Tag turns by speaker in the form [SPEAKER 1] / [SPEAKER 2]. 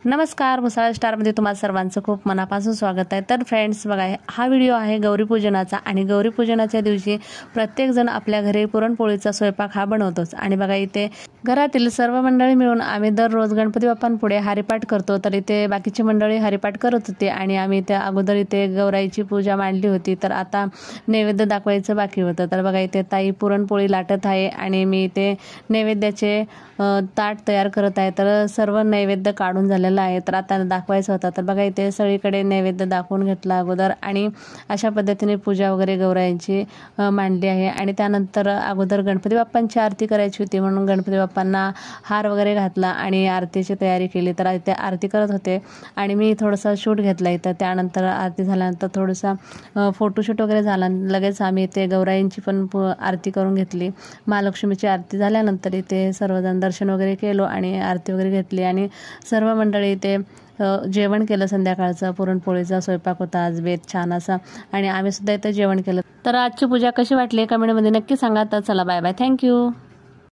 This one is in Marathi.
[SPEAKER 1] नमस्कार, मुसळा स्टारमध्ये तुम्हाला सर्वांचं खूप मनापासून स्वागत आहे। तर फ्रेंड्स बघा, हा व्हिडिओ आहे गौरीपूजनाचा आणि गौरीपूजनाच्या दिवशी प्रत्येकजण आपल्या घरी पुरणपोळीचा स्वयंपाक हा बनवतोच। आणि बघा, इथे घरातील सर्व मंडळी मिळून आम्ही दररोज गणपती बाप्पांपुढे हरिपाठ करतो। तर इथे बाकीची मंडळी हरिपाठ करत होते आणि आम्ही त्या अगोदर इथे गौराईची पूजा मांडली होती। तर आता नैवेद्य दाखवायचं बाकी होतं। तर बघा, इथे ताई पुरणपोळी लाटत आहे आणि मी इथे नैवेद्याचे ताट तयार करत आहे। तर सर्व नैवेद्य काढून झालेला आहे, तर आता दाखवायचं होता। तर बघा, इथे सगळीकडे नैवेद्य दाखवून घेतला अगोदर आणि अशा पद्धतीने पूजा वगैरे गौराईची मांडली आहे। आणि त्यानंतर अगोदर गणपती बाप्पांची आरती करायची होती, म्हणून गणपती बाप्पांना हार वगैरे घातला आणि आरतीची तयारी केली। तर इथे आरती करत होते आणि मी थोडासा शूट घेतला इथं। त्यानंतर आरती झाल्यानंतर थोडासा फोटोशूट वगैरे झाला। लगेच आम्ही इथे गौराईंची पण आरती करून घेतली। महालक्ष्मीची आरती झाल्यानंतर इथे सर्वजण दर्शन वगैरे केलो आणि आरती वगैरे घेतली आणि सर्व मंडळी इथे जेवण केलं। संध्याकाळचं पुरणपोळीचा स्वयंपाक होता आज बेत छान असा, आणि आम्ही सुद्धा इथे जेवण केलं। तर आजची पूजा कशी वाटली कमेंटमध्ये नक्की सांगा। तर चला, बाय बाय, थँक्यू।